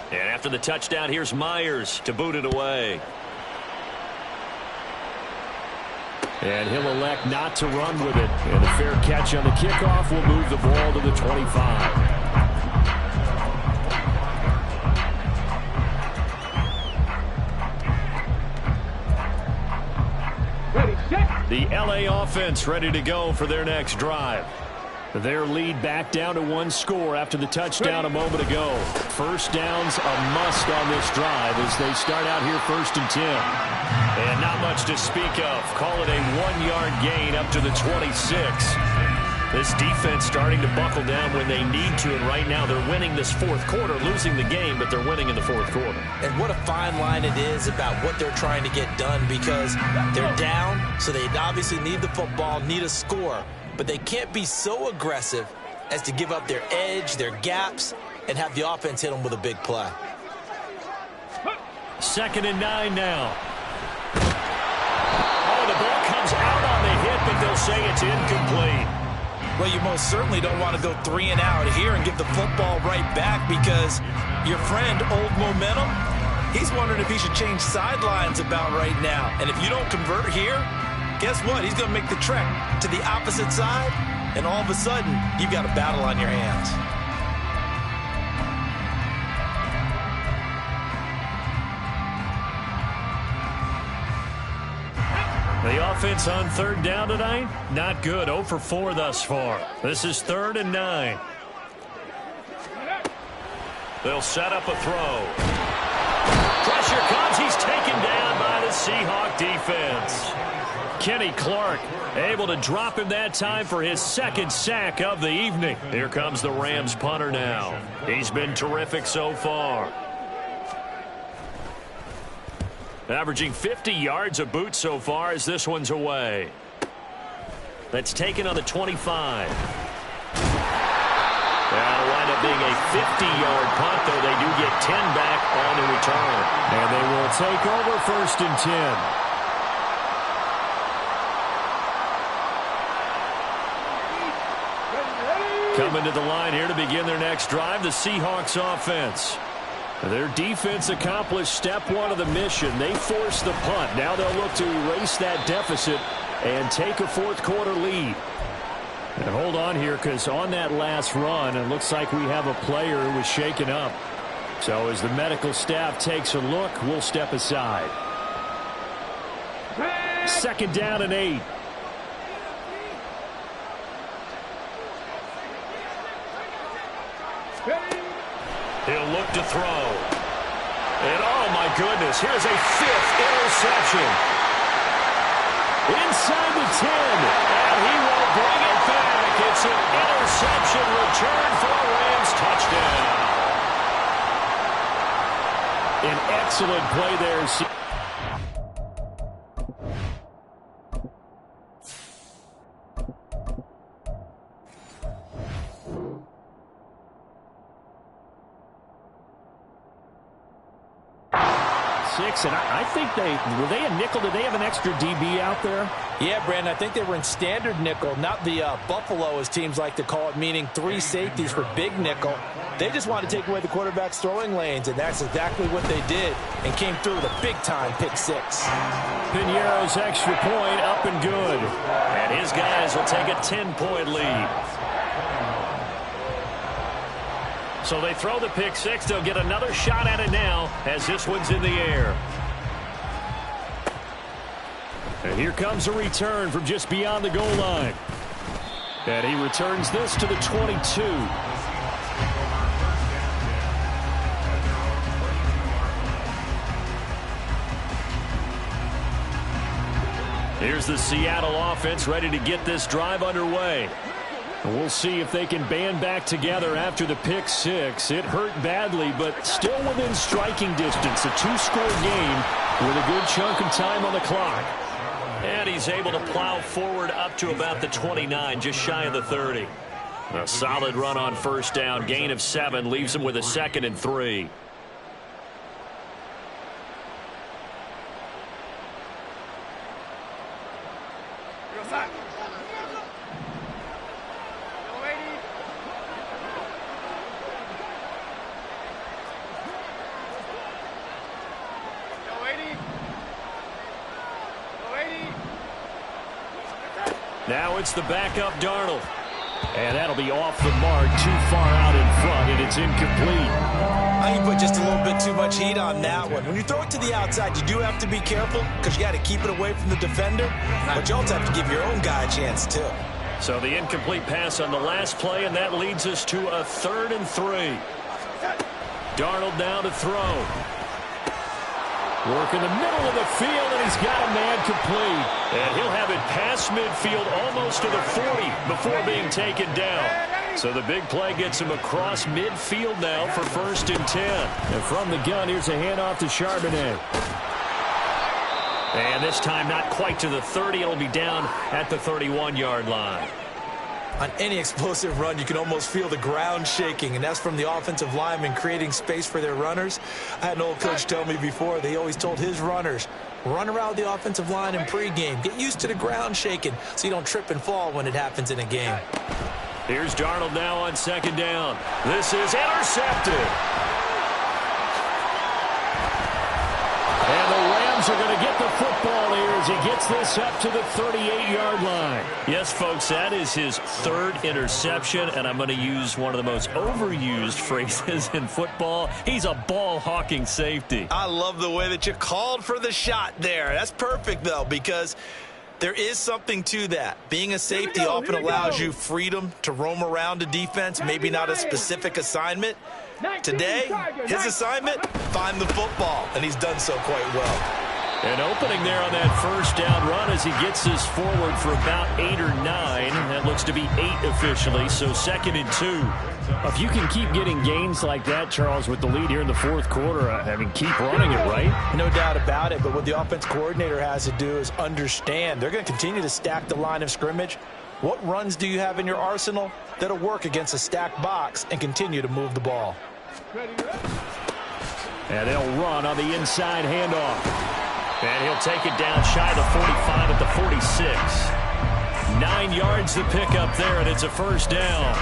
And after the touchdown, here's Myers to boot it away. And he'll elect not to run with it. And a fair catch on the kickoff will move the ball to the 25. The LA offense ready to go for their next drive. Their lead back down to one score after the touchdown a moment ago. First down's a must on this drive as they start out here 1st and 10. And not much to speak of. Call it a 1-yard gain up to the 26. This defense starting to buckle down when they need to, and right now they're winning this fourth quarter, losing the game, but they're winning in the fourth quarter. And what a fine line it is about what they're trying to get done because they're down, so they obviously need the football, need a score. But they can't be so aggressive as to give up their edge, their gaps, and have the offense hit them with a big play. 2nd and 9 now. Oh, the ball comes out on the hit, but they'll say it's incomplete. Well, you most certainly don't want to go 3 and out here and give the football right back because your friend, Old Momentum, he's wondering if he should change sidelines about right now. And if you don't convert here, guess what? He's going to make the trek to the opposite side, and all of a sudden, you've got a battle on your hands. The offense on 3rd down tonight, not good. 0 for 4 thus far. This is 3rd and 9. They'll set up a throw. Pressure comes. He's taken down by the Seahawk defense. Kenny Clark able to drop him that time for his 2nd sack of the evening. Here comes the Rams punter now. He's been terrific so far. Averaging 50 yards a boot so far as this one's away. That's taken on the 25. That'll wind up being a 50-yard punt, though they do get 10 back on the return. And they will take over 1st and 10. Coming to the line here to begin their next drive, the Seahawks offense. Their defense accomplished step 1 of the mission. They forced the punt. Now they'll look to erase that deficit and take a fourth quarter lead. And hold on here because on that last run, it looks like we have a player who was shaken up. So as the medical staff takes a look, we'll step aside. 2nd down and 8. He'll look to throw. And oh my goodness, here's a 5th interception. Inside the 10, and he will bring it back. It's an interception return for a Rams touchdown. An excellent play there. 6, and I think were they a nickel? Did they have an extra DB out there? Yeah, Brandon, I think they were in standard nickel, not the Buffalo, as teams like to call it, meaning 3 safeties for big nickel. They just wanted to take away the quarterback's throwing lanes, and that's exactly what they did, and came through with a big-time pick 6. Piñeiro's extra point up and good. And his guys will take a 10-point lead. So they throw the pick 6. They'll get another shot at it now as this one's in the air. And here comes a return from just beyond the goal line. And he returns this to the 22. Here's the Seattle offense ready to get this drive underway. We'll see if they can band back together after the pick 6. It hurt badly, but still within striking distance. A 2-score game with a good chunk of time on the clock. And he's able to plow forward up to about the 29, just shy of the 30. A solid run on 1st down. Gain of 7 leaves him with a 2nd and 3. Now it's the backup Darnold. And that'll be off the mark, too far out in front, and it's incomplete. I think you put just a little bit too much heat on that one. When you throw it to the outside, you do have to be careful because you got to keep it away from the defender. But you also have to give your own guy a chance, too. So the incomplete pass on the last play, and that leads us to a 3rd and 3. Darnold now to throw. Work in the middle of the field, and he's got a man complete. And he'll have it past midfield almost to the 40 before being taken down. So the big play gets him across midfield now for 1st and 10. And from the gun, here's a handoff to Charbonnet. And this time not quite to the 30. It'll be down at the 31-yard line. On any explosive run, you can almost feel the ground shaking, and that's from the offensive linemen creating space for their runners. I had an old coach tell me before, they always told his runners, run around the offensive line in pregame. Get used to the ground shaking so you don't trip and fall when it happens in a game. Here's Darnold now on 2nd down. This is intercepted. And the Rams are going to get the football here as he gets this up to the 38-yard line. Yes, folks, that is his 3rd interception, and I'm going to use one of the most overused phrases in football. He's a ball-hawking safety. I love the way that you called for the shot there. That's perfect, though, because there is something to that. Being a safety often allows you freedom to roam around a defense, maybe not a specific assignment. Today, his assignment, find the football, and he's done so quite well. An opening there on that 1st down run as he gets this forward for about 8 or 9. That looks to be 8 officially, so 2nd and 2. If you can keep getting gains like that, Charles, with the lead here in the 4th quarter, I mean, keep running it, right? No doubt about it, but what the offense coordinator has to do is understand they're going to continue to stack the line of scrimmage. What runs do you have in your arsenal that'll work against a stacked box and continue to move the ball? And they'll run on the inside handoff. And he'll take it down shy of the 45 at the 46. 9 yards to pick up there, and it's a 1st down.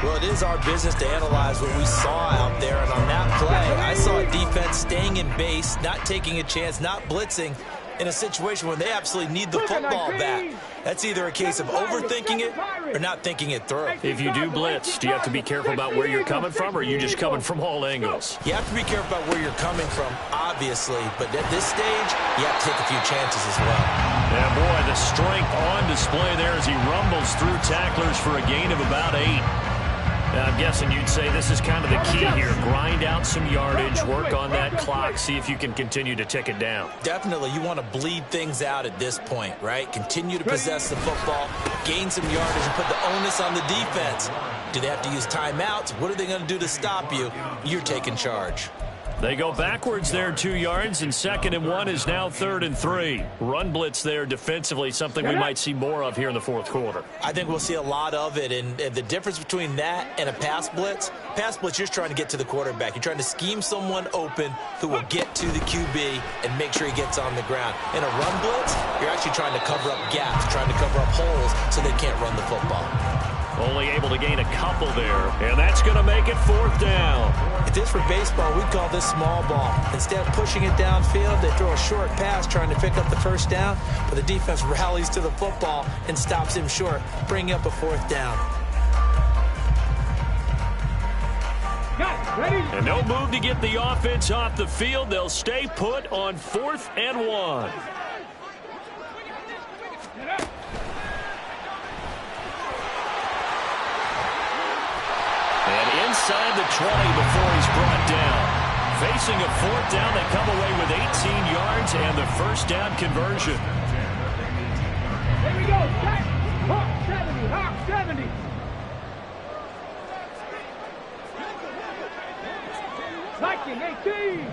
Well, it is our business to analyze what we saw out there, and on that play, I saw a defense staying in base, not taking a chance, not blitzing, in a situation where they absolutely need the football back. That's either a case of overthinking it or not thinking it through. If you do blitz, do you have to be careful about where you're coming from, or are you just coming from all angles? You have to be careful about where you're coming from, obviously, but at this stage, you have to take a few chances as well. Yeah, boy, the strength on display there as he rumbles through tacklers for a gain of about 8. Now, I'm guessing you'd say this is kind of the key here. Grind out some yardage, work on that clock, see if you can continue to tick it down. Definitely, you want to bleed things out at this point, right? Continue to possess the football, gain some yardage, and put the onus on the defense. Do they have to use timeouts? What are they going to do to stop you? You're taking charge. They go backwards there 2 yards, and 2nd and 1 is now 3rd and 3. Run blitz there defensively, something we might see more of here in the 4th quarter. I think we'll see a lot of it, and the difference between that and a pass blitz, you're just trying to get to the quarterback. You're trying to scheme someone open who will get to the QB and make sure he gets on the ground. In a run blitz, you're actually trying to cover up gaps, trying to cover up holes so they can't run the football. Only able to gain a couple there, and that's going to make it 4th down. If this were baseball, we'd call this small ball. Instead of pushing it downfield, they throw a short pass trying to pick up the 1st down, but the defense rallies to the football and stops him short, bringing up a 4th down. And no move to get the offense off the field. They'll stay put on 4th and 1. And inside the 20 before he's brought down. Facing a 4th down, they come away with 18 yards and the 1st down conversion. Here we go. Hawk 70. Hawk 70. Viking 18.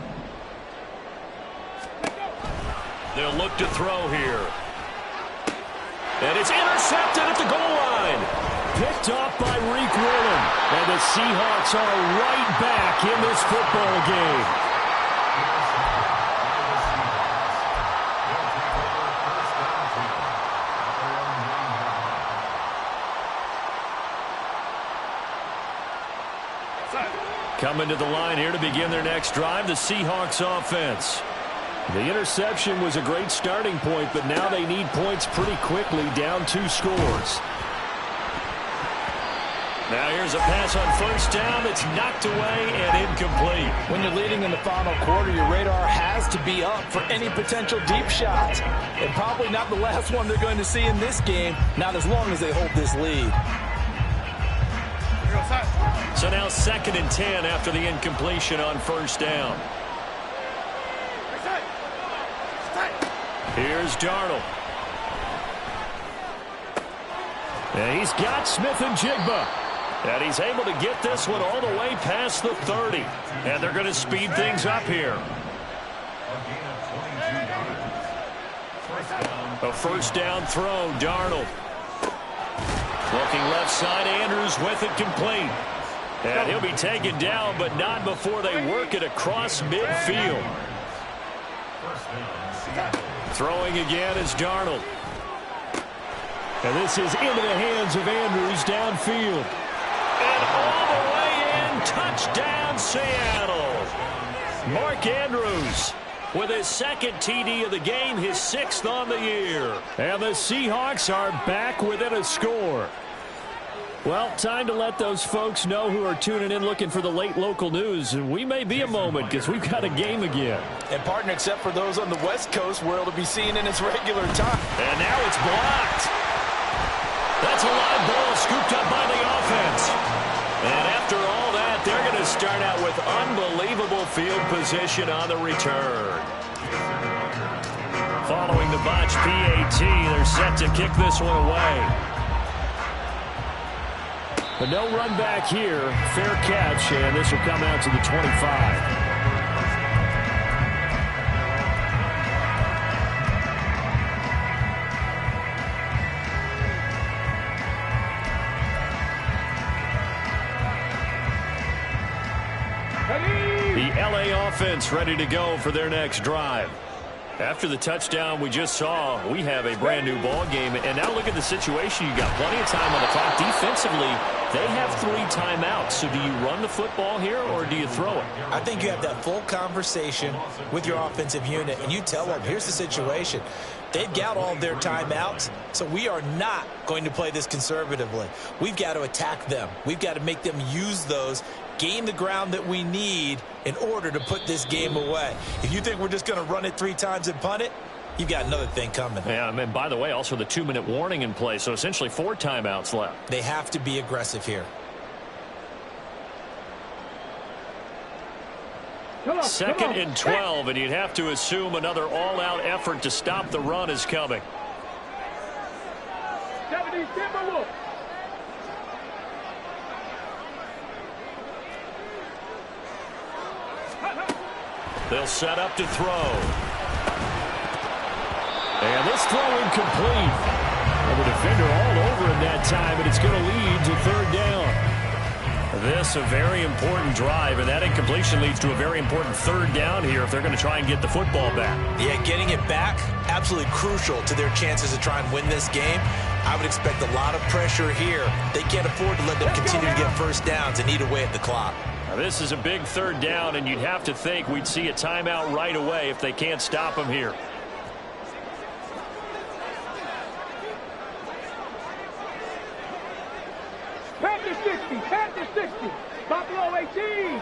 They'll look to throw here. And it's intercepted at the goal line. Picked off by Reek Willen. And the Seahawks are right back in this football game. Coming to the line here to begin their next drive, the Seahawks offense. The interception was a great starting point, but now they need points pretty quickly, down 2 scores. Now here's a pass on 1st down that's knocked away and incomplete. When you're leading in the final quarter, your radar has to be up for any potential deep shots. And probably not the last one they're going to see in this game, not as long as they hold this lead. So now 2nd and 10 after the incompletion on 1st down. Here's Darnold. And he's got Smith and Jigba. And he's able to get this one all the way past the 30. And they're going to speed things up here. A 1st down throw, Darnold. Looking left side, Andrews with it complete. And he'll be taken down, but not before they work it across midfield. Throwing again is Darnold. And this is into the hands of Andrews downfield. And all the way in, touchdown Seattle. Mark Andrews with his 2nd TD of the game, his 6th on the year. And the Seahawks are back within a score. Well, time to let those folks know who are tuning in looking for the late local news. And we may be a moment because we've got a game again. And partner, except for those on the West Coast, where it'll be seen in its regular time. And now it's blocked. That's a live ball scooped up by the offense. And after all that, they're going to start out with unbelievable field position on the return. Following the botch PAT, they're set to kick this one away. But no run back here. Fair catch, and this will come out to the 25. The LA offense ready to go for their next drive. After the touchdown we just saw, we have a brand new ball game. And now look at the situation. You got plenty of time on the clock. Defensively, They have 3 timeouts, so do you run the football here or do you throw it? I think you have that full conversation with your offensive unit, and you tell them, here's the situation. They've got all of their timeouts, so we are not going to play this conservatively. We've got to attack them. We've got to make them use those, gain the ground that we need in order to put this game away. If you think we're just going to run it 3 times and punt it, you've got another thing coming. Yeah, and by the way, also the 2-minute warning in play, so essentially 4 timeouts left. They have to be aggressive here. 2nd and 12, and you'd have to assume another all-out effort to stop the run is coming. 70 Timberwolves. They'll set up to throw. And this throw incomplete. And the defender all over him that time, and it's going to lead to 3rd down. This a very important drive, and that incompletion leads to a very important 3rd down here if they're going to try and get the football back. Yeah, getting it back, absolutely crucial to their chances to try and win this game. I would expect a lot of pressure here. They can't afford to let them continue to get first downs and eat away at the clock. Now, this is a big 3rd down, and you'd have to think we'd see a timeout right away if they can't stop them here. Panther 60, Panther 60, Buffalo 18.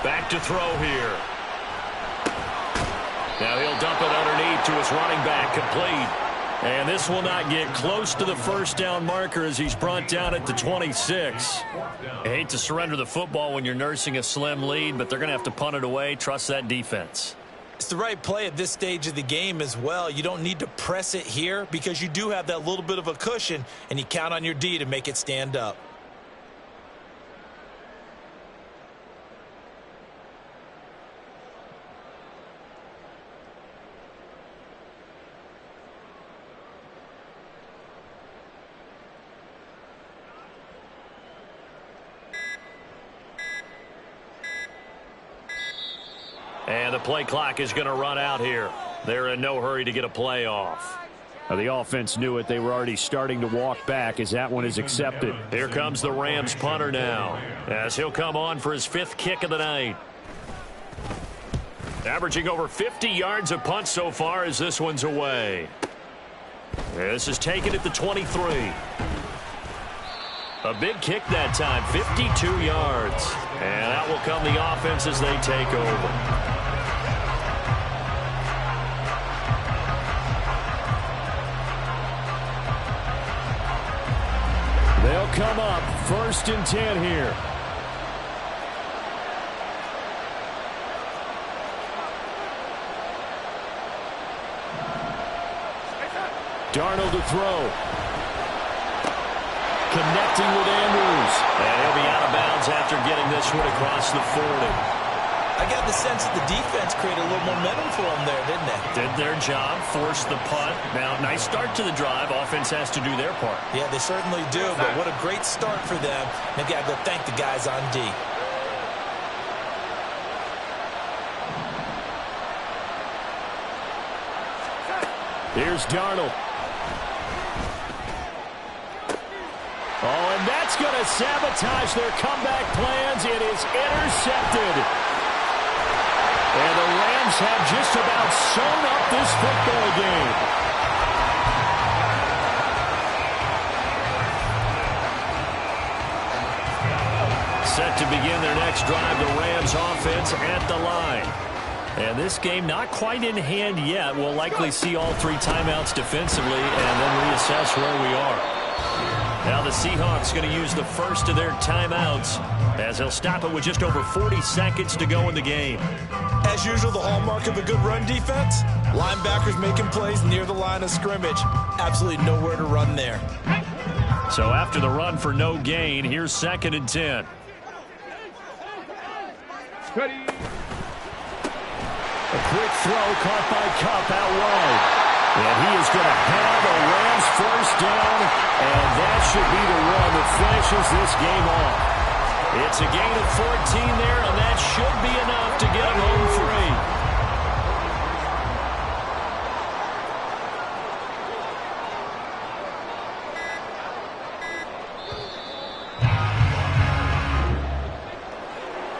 Back to throw here. Now he'll dump it underneath to his running back, complete. And this will not get close to the 1st down marker as he's brought down at the 26. I hate to surrender the football when you're nursing a slim lead, but they're going to have to punt it away. Trust that defense. It's the right play at this stage of the game as well. You don't need to press it here because you do have that little bit of a cushion, and you count on your D to make it stand up. And the play clock is going to run out here. They're in no hurry to get a play off. The offense knew it. They were already starting to walk back as that one is accepted. Here comes the Rams punter now as he'll come on for his 5th kick of the night. Averaging over 50 yards a punt so far as this one's away. This is taken at the 23. A big kick that time, 52 yards. And out will come the offense as they take over. They'll come up 1st and 10 here. Darnold to throw. Connecting with Andrews. And he'll be out of bounds after getting this one across the 40. I got the sense that the defense created a little momentum for them there, didn't they? Did their job, forced the punt. Now, nice start to the drive. Offense has to do their part. Yeah, they certainly do, but what a great start for them. They've got to go thank the guys on D. Here's Darnold. Oh, and that's going to sabotage their comeback plans. It is intercepted. And the Rams have just about sewn up this football game. Set to begin their next drive, the Rams offense at the line. And this game not quite in hand yet. We'll likely see all 3 timeouts defensively and then reassess where we are. Now the Seahawks going to use the first of their timeouts as they'll stop it with just over 40 seconds to go in the game. As usual, the hallmark of a good run defense, linebackers making plays near the line of scrimmage. Absolutely nowhere to run there. So after the run for no gain, here's 2nd and 10. Ready. A quick throw caught by Kupp out wide. And he is going to have a Rams 1st down, and that should be the run that finishes this game off. It's a gain of 14 there, and that should be enough to get them home free.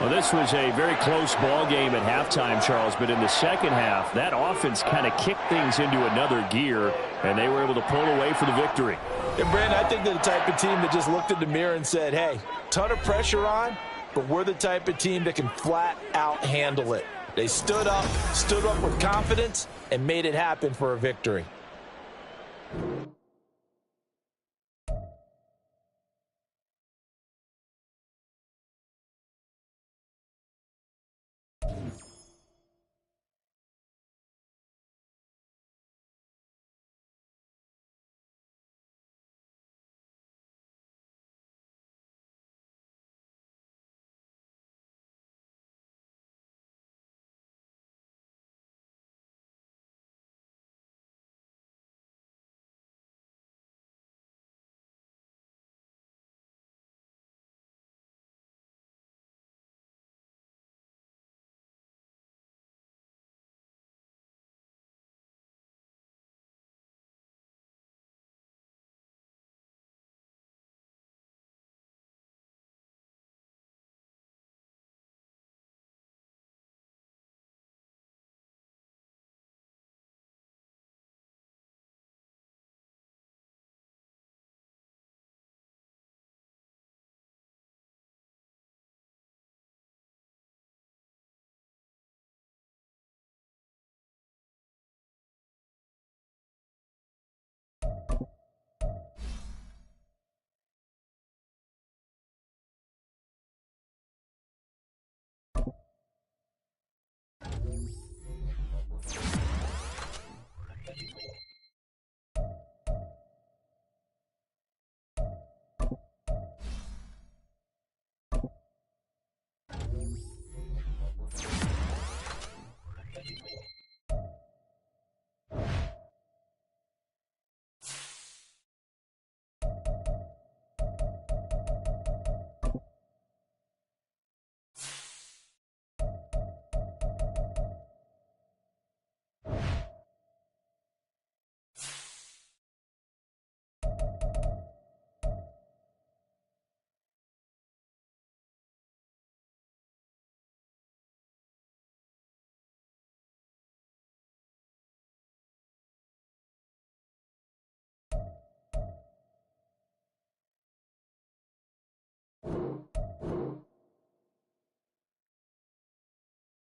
Well, this was a very close ball game at halftime, Charles, but in the second half, that offense kind of kicked things into another gear, and they were able to pull away for the victory. And, Brandon, I think they're the type of team that just looked in the mirror and said, hey, ton of pressure on, but we're the type of team that can flat out handle it. They stood up with confidence, and made it happen for a victory.